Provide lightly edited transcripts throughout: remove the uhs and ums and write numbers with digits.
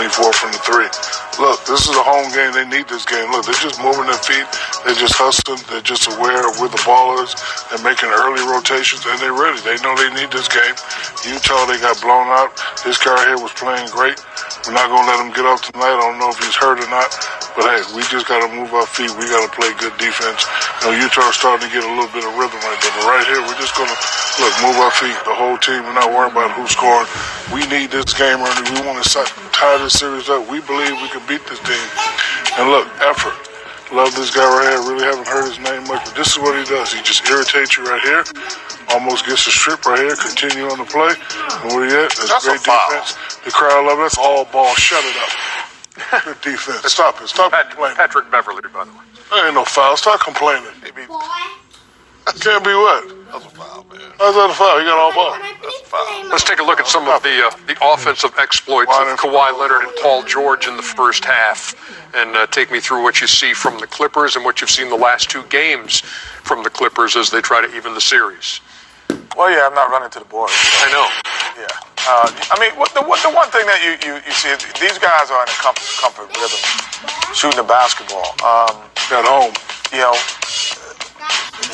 24 from the 3. Look, this is a home game. They need this game. Look, they're just moving their feet. They're just hustling. They're just aware of where the ball is. They're making early rotations, and they're ready. They know they need this game. Utah, they got blown out. This guy here was playing great. We're not going to let him get off tonight. I don't know if he's hurt or not. But, hey, we just got to move our feet. We got to play good defense. You know, Utah's starting to get a little bit of rhythm right there. But right here, we're just going to, look, move our feet. The whole team, we're not worrying about who's scoring. We need this game, Ernie. We want to tie this series up. We believe we can beat this team. And, look, effort. Love this guy right here. Really haven't heard his name much, but this is what he does. He just irritates you right here. Almost gets a strip right here. Continue on the play. And where he at? That's great defense. The crowd love it. That's all ball. Shut it up. Good defense. Stop it. Stop complaining. Patrick Beverly, by the way. There ain't no foul. Stop complaining. Can't be what? That's a foul, man. How's that a foul? He got all ball. That's a foul. Let's take a look at some of the offensive exploits of Kawhi Leonard and Paul George in the first half, and take me through what you see from the Clippers and what you've seen the last 2 games from the Clippers as they try to even the series. Well, yeah, I'm not running to the board. I know. Yeah. I mean, the one thing that you see is these guys are in a comfort rhythm, shooting the basketball. At home. You know,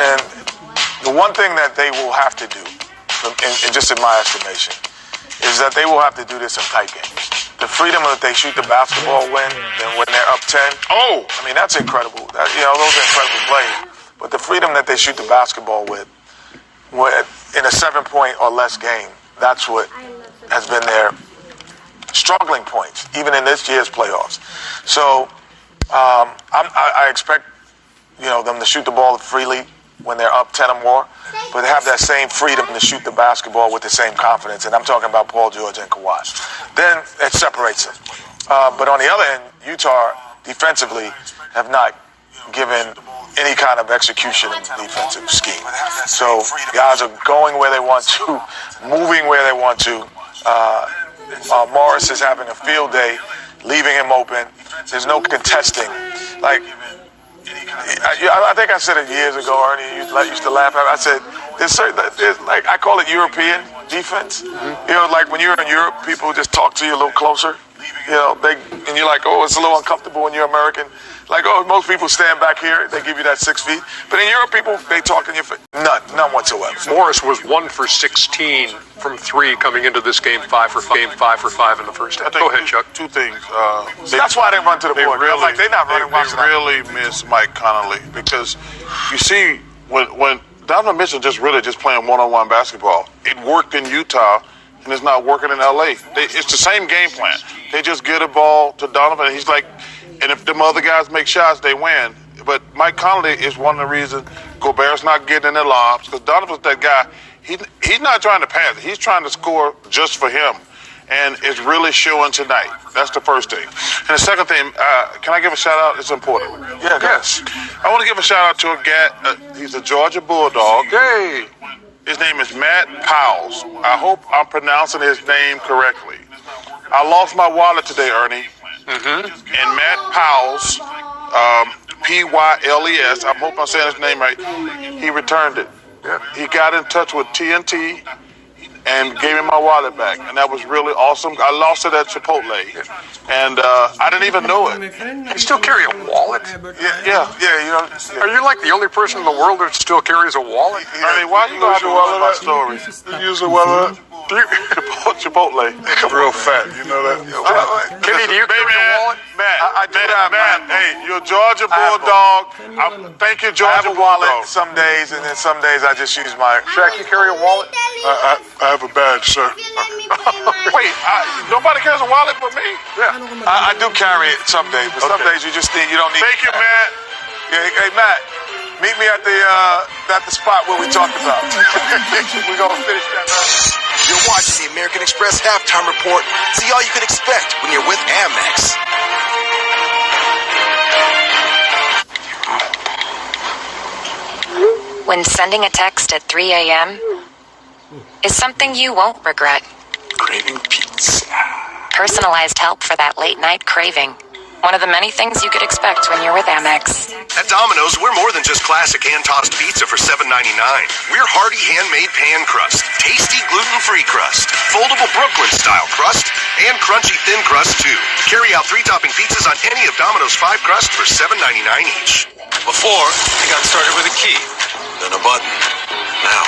and the one thing that they will have to do, just in my estimation, is that they will have to do this in tight games. The freedom that they shoot the basketball when they're up 10. Oh! I mean, that's incredible. Those are incredible plays. But the freedom that they shoot the basketball with in a 7-point or less game, that's what has been their struggling points, even in this year's playoffs. So I expect them to shoot the ball freely when they're up 10 or more, but have that same freedom to shoot the basketball with the same confidence. And I'm talking about Paul George and Kawhi. Then it separates them. But on the other end, Utah defensively have not given any kind of execution in the defensive scheme. So guys are going where they want to, moving where they want to. Morris is having a field day, leaving him open. There's no contesting. I think I said it years ago, Ernie. You used to laugh at me. I said, there's I call it European defense. Mm-hmm. Like when you're in Europe, people just talk to you a little closer. And you're like, oh, it's a little uncomfortable when you're American. Like, oh, most people stand back here. They give you that 6 feet. But in Europe, people, they talk in your face. None whatsoever. Morris was 1 for 16 from 3 coming into this game, 5 for 5 in the first half. Go ahead, Chuck. 2 things. That's why they run to the board. They're not running. They really miss Mike Conley because you see when Donovan Mitchell just playing one-on-one basketball. It worked in Utah. And it's not working in L.A. It's the same game plan. They just get a ball to Donovan, and he's like, and if them other guys make shots, they win. But Mike Conley is one of the reasons Gobert's not getting in the lobs, because Donovan's that guy. He's not trying to pass. He's trying to score just for him, and it's really showing tonight. That's the first thing. And the second thing, can I give a shout-out? It's important. Yeah, yes. I want to give a shout-out to a guy. He's a Georgia Bulldog. Hey! His name is Matt Powles. I hope I'm pronouncing his name correctly. I lost my wallet today, Ernie. Mm-hmm. And Matt Powles, Pyles, I hope I'm saying his name right, he returned it. He got in touch with TNT and gave me my wallet back. And that was really awesome. I lost it at Chipotle. And I didn't even know it. You still carry a wallet? Yeah. Are you like the only person in the world that still carries a wallet? Ernie, why you gonna have to wallet my story? You use a wallet? Chipotle. Real fat, you know that? Kenny, do you carry a wallet? Matt, hey, you're a Georgia Bulldog. Thank you, Georgia Bulldog. I have a wallet some days, and then some days I just use my... Shaq, you carry a wallet? I have a badge, sir. Wait, nobody carries a wallet but me? Yeah. I do carry it some days, but some days you don't need... Thank you, Matt. Hey, Matt, meet me at the spot where we talked about. We're going to finish that up. You're watching the American Express Halftime Report. See all you can expect when you're with Amex. When sending a text at 3 a.m. is something you won't regret. Craving pizza. Personalized help for that late night craving. One of the many things you could expect when you're with Amex. At Domino's, we're more than just classic hand-tossed pizza for $7.99. We're hearty handmade pan crust, tasty gluten-free crust, foldable Brooklyn-style crust, and crunchy thin crust, too. Carry out 3-topping pizzas on any of Domino's 5 crusts for $7.99 each. Before, you got started with a key, then a button. Now,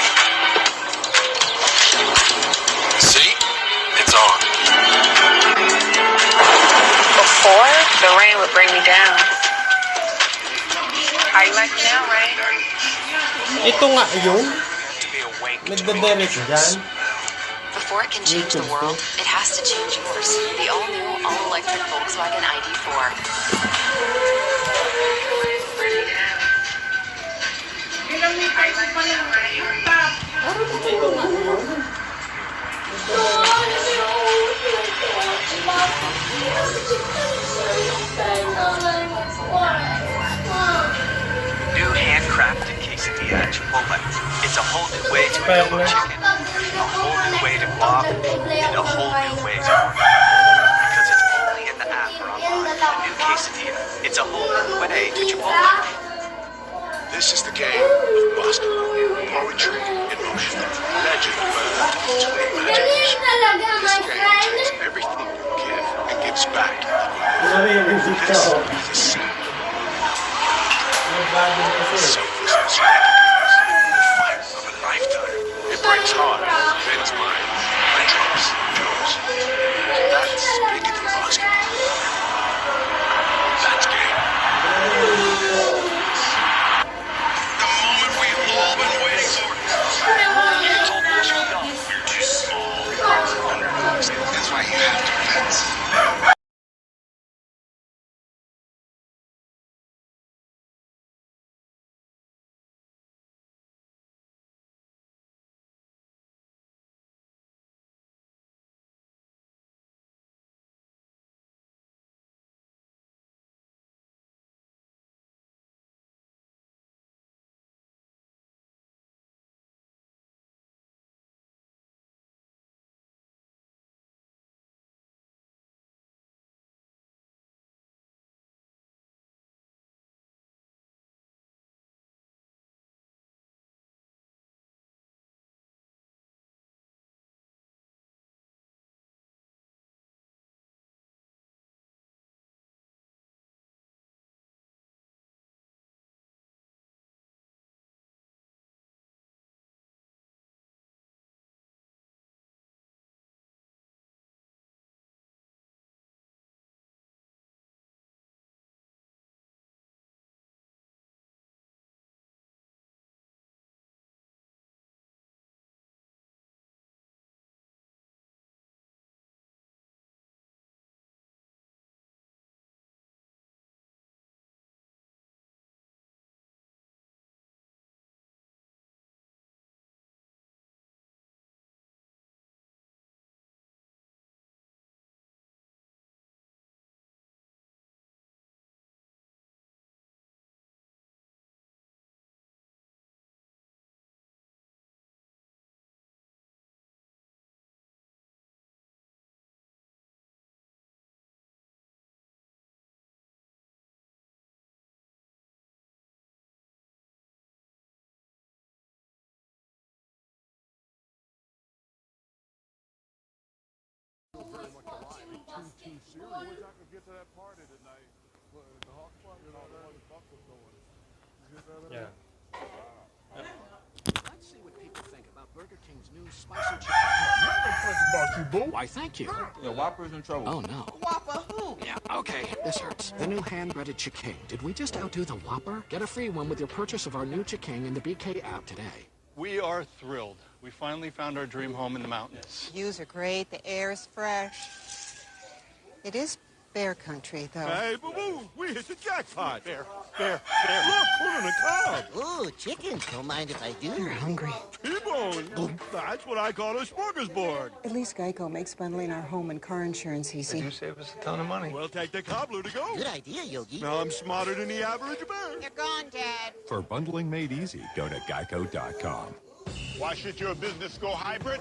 see? It's on. Before, the rain would bring me down. How you like me now, Ray? Ito nga yun. Nagdaderet dyan. Before it can change the world, it has to change yours. The all-new, all-electric Volkswagen ID4. New handcrafted quesadilla at Chipotle. It's a whole new way to adobo chicken, a whole new way to guac, and a whole new way to order. Because it's only in the app or online. A new quesadilla. It's a whole new way to Chipotle. This is the game of basketball. Poetry in motion. Legend birth to imagination. This game takes everything you give and gives back. This is a scene. Selflessness, the fight of a lifetime. It breaks hearts, bends minds, and drops yours. That's bigger than basketball. That's game. The moment we've all been waiting for. You told us you don't. We're too small. That's why you have to fence. Yeah. Let's see what people think about Burger King's new spicy chicken. Why, thank you. Yeah, Whopper's in trouble. Oh, no. Whopper who? Yeah, okay, this hurts. The new hand-breaded chicken. Did we just outdo the Whopper? Get a free one with your purchase of our new chicken in the BK app today. We are thrilled. We finally found our dream home in the mountains. Views are great. The air is fresh. It is bear country, though. Hey, boo-boo, we hit the jackpot. Bear. Look, corn on the cob. Ooh, chicken. Don't mind if I do. You're hungry. T-bone. That's what I call a smorgasbord. At least Geico makes bundling our home and car insurance easy. You save us a ton of money. We'll take the cobbler to go. Good idea, Yogi. Now I'm smarter than the average bear. You're gone, Dad. For bundling made easy, go to geico.com. Why should your business go hybrid?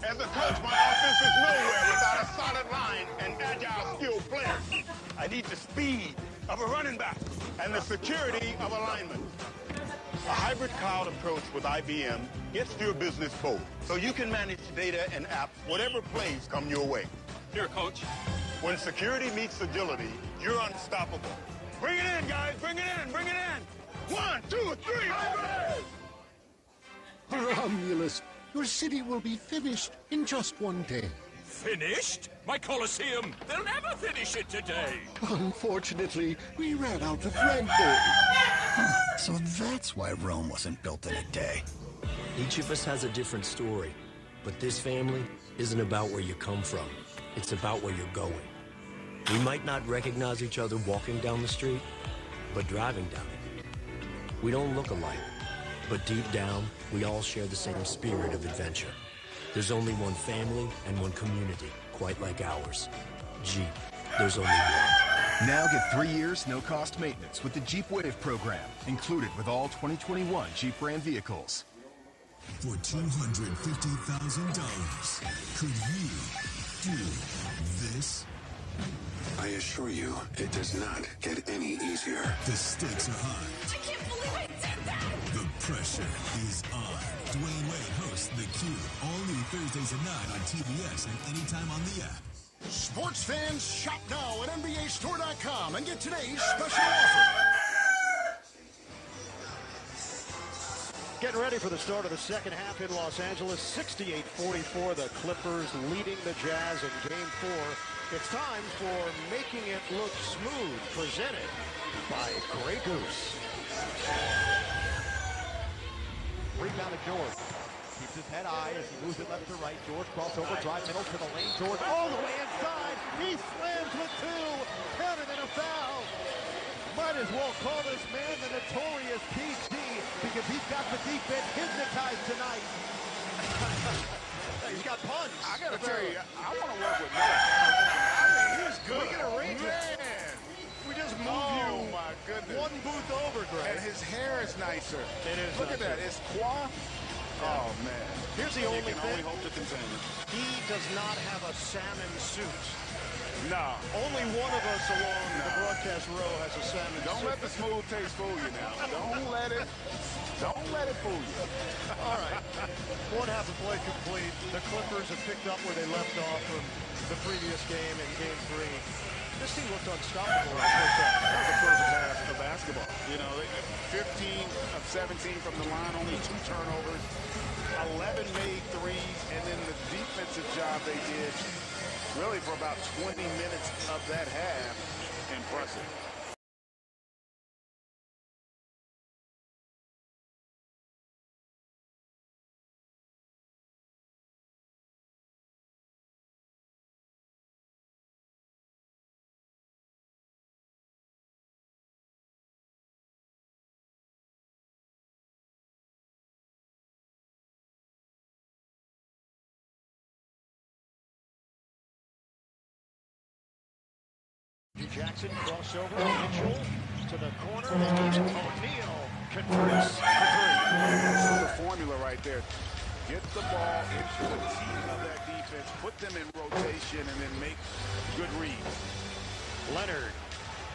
As a coach, my offense is nowhere without a solid line and agile, skilled players. I need the speed of a running back and the security of a lineman. A hybrid cloud approach with IBM gets to your business both, so you can manage data and apps whatever plays come your way. Here, Coach. When security meets agility, you're unstoppable. Bring it in, guys. Bring it in. Bring it in. 1, 2, 3. Romulus, your city will be finished in just one day. Finished? My Colosseum! They'll never finish it today! Unfortunately, we ran out of red bull. So that's why Rome wasn't built in a day. Each of us has a different story, but this family isn't about where you come from. It's about where you're going. We might not recognize each other walking down the street, but driving down it. We don't look alike, but deep down, we all share the same spirit of adventure. There's only one family and one community, quite like ours. Jeep, there's only one. Now get 3 years, no-cost maintenance with the Jeep Wave program, included with all 2021 Jeep brand vehicles. For $250,000, could you do this? I assure you, it does not get any easier. The stakes are high. I can't believe I did that! The pressure is on. Dwayne Wade hosts theCUBE, all new Thursdays at 9 on TBS and anytime on the app. Sports fans, shop now at NBAstore.com and get today's special offer. Getting ready for the start of the second half in Los Angeles. 68-44, the Clippers leading the Jazz in Game 4. It's time for Making It Look Smooth, presented by Grey Goose. Rebounded George. Keeps his head high as he moves it left to right. George crossover, drive middle to the lane. George all the way inside. He slams with two. Counted and a foul. Might as well call this man the notorious PG because he's got the defense hypnotized tonight. He's got punched. I gotta tell you, I want to work with Miller. I mean, he's good. We can arrange it. Man, we just moved you. Oh my goodness. One booth over, Greg. And his hair is nicer. It is. Look at that. It's qua. Oh man. Here's the only thing. Only hope to continue. He does not have a salmon suit. No. Only one of us along the broadcast row has a salmon suit. Don't let the smooth taste fool you now. Don't let it fool you. All right. One half of play complete. The Clippers have picked up where they left off from the previous game in Game 3. This team looked unstoppable in the first half. That was the first half of basketball. You know, 15 of 17 from the line, only 2 turnovers, 11 made threes, and then the defensive job they did really for about 20 minutes of that half. Impressive. Jackson crossover, Mitchell to the corner, O'Neal converts for 3. That's the formula right there. Get the ball into the teeth of that defense, put them in rotation, and then make good reads. Leonard,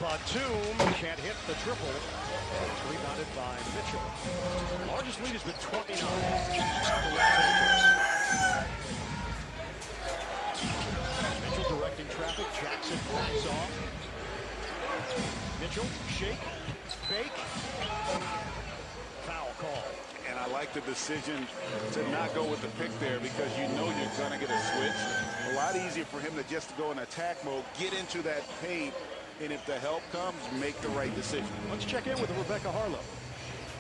Batum can't hit the triple. It's rebounded by Mitchell. Largest lead has been 29 for Los Angeles. Mitchell directing traffic, Jackson backs off. Mitchell, shake, fake, foul call. And I like the decision to not go with the pick there because you know you're going to get a switch. A lot easier for him to just go in attack mode, get into that paint, and if the help comes, make the right decision. Let's check in with Rebecca Harlow.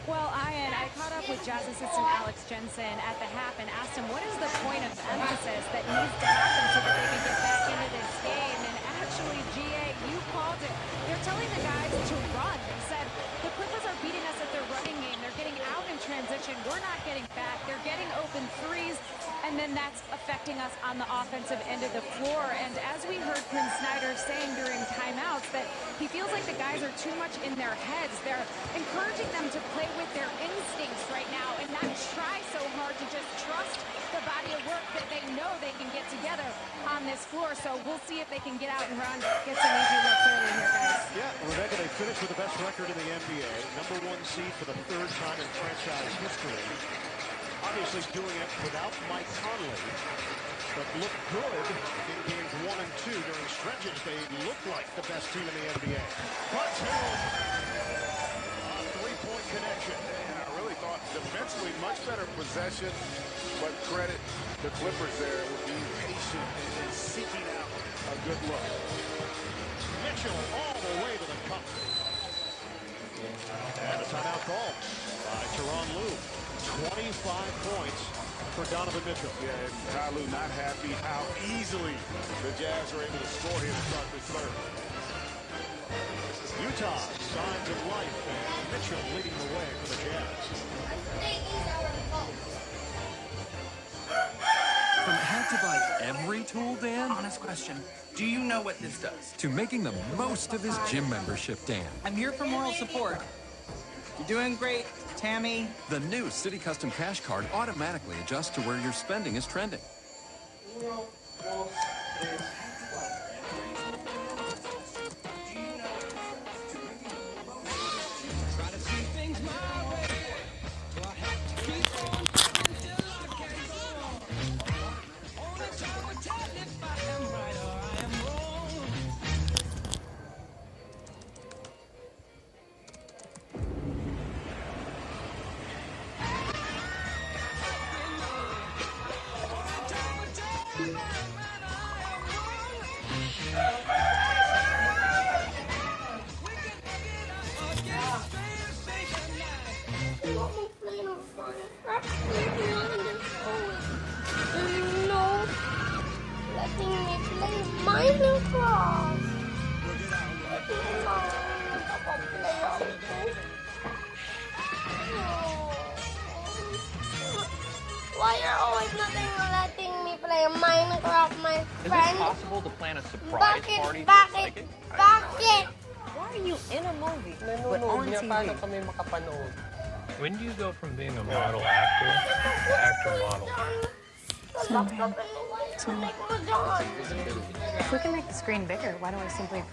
Well, Ian, I caught up with Jazz assistant Alex Jensen at the half and asked him what is the point of emphasis that needs to happen so that they can get back into this game. And actually, GA, you called it. They're telling the guys to run. They said the Clippers are beating us at their running game. They're getting out in transition. We're not getting back. They're getting open threes, and then that's affecting us on the offensive end of the floor. And as we heard Quinn Snyder saying during timeouts, that he feels like the guys are too much in their heads. They're encouraging them to play with their instincts right now and not try so hard to just trust the body of work that they know they can get together on this floor. So we'll see if they can get out and run, get some easy looks early here, guys. Yeah, Rebecca, they finished with the best record in the NBA. #1 seed for the 3rd time in franchise history. Obviously doing it without Mike Conley, but looked good in games 1 and 2. During stretches, they looked like the best team in the NBA. Batum, a three-point connection. And I really thought defensively much better possession, but credit the Clippers there with being patient and seeking out a good look. Mitchell all the way to the cup. And a timeout call by Tyronn Lue. 25 points for Donovan Mitchell. Yeah, and Ty Lue not happy how easily the Jazz are able to score here to start this third. Utah, signs of life, and Mitchell leading the way for the Jazz. From had to buy every tool, Dan? Honest question. Do you know what this does? To making the most of his gym membership, Dan. I'm here for moral support. You're doing great, Tammy. The new City Custom Cash Card automatically adjusts to where your spending is trending. Why you're always nothing letting me play Minecraft, my friend? Is it possible to plan a surprise party for Psychic? Bakit? Why are you in a movie but on TV? When do you go from being a model actor to actor model? If we can make the screen bigger, why don't we simply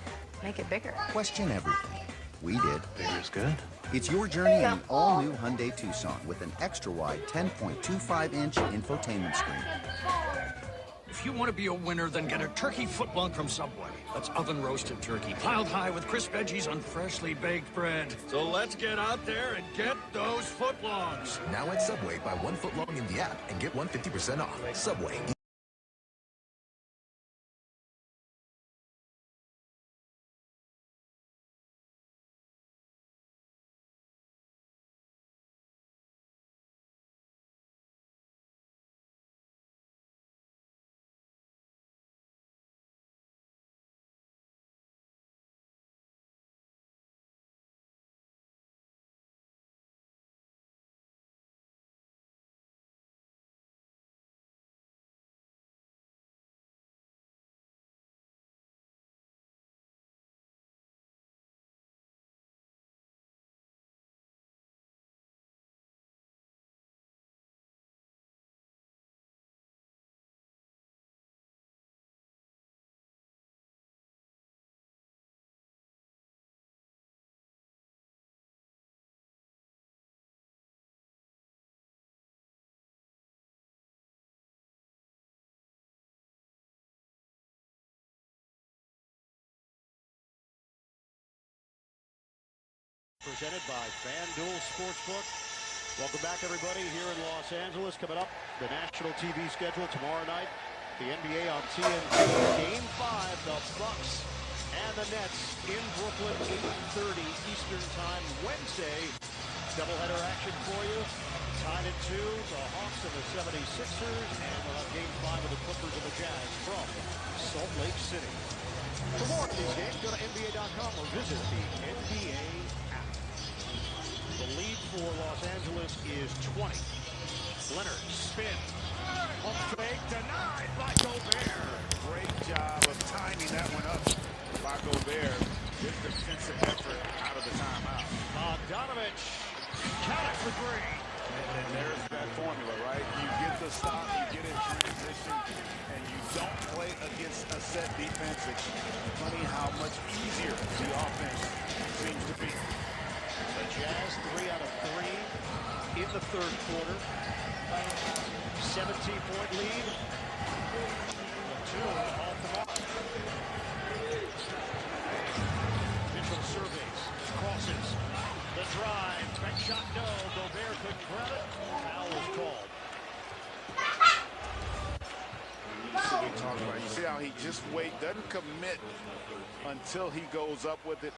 make it bigger? Question everything. We did. Bigger's good. It's your journey in an all-new Hyundai Tucson with an extra-wide 10.25-inch infotainment screen. If you want to be a winner, then get a turkey footlong from Subway. That's oven-roasted turkey, piled high with crisp veggies on freshly baked bread. So let's get out there and get those footlongs. Now at Subway, buy 1 footlong in the app and get 150% off. Subway. Presented by FanDuel Sportsbook. Welcome back, everybody, here in Los Angeles. Coming up, the national TV schedule tomorrow night. The NBA on TNT. Game 5, the Bucks and the Nets in Brooklyn, 8:30 Eastern Time Wednesday. Doubleheader action for you. Tied at 2, the Hawks and the 76ers. And we'll have Game 5 of the Clippers and the Jazz from Salt Lake City. For more of these games, go to NBA.com or visit the NBA app. The lead for Los Angeles is 20. Leonard spin. Pump fake denied by Gobert. Great job of timing that one up by Gobert. Good defensive effort out of the timeout. Bogdanovich, count it for three. And there's that formula, right? You get the stop, you get in transition, and you don't play against a set defense. It's funny how much easier the offense seems to be. The Jazz 3 out of 3 in the third quarter. 17-point lead. Two off the mark. Mitchell surveys, crosses, the drive, bank shot no. Gobert couldn't grab it. Foul was called. You see how he just doesn't commit until he goes up with it.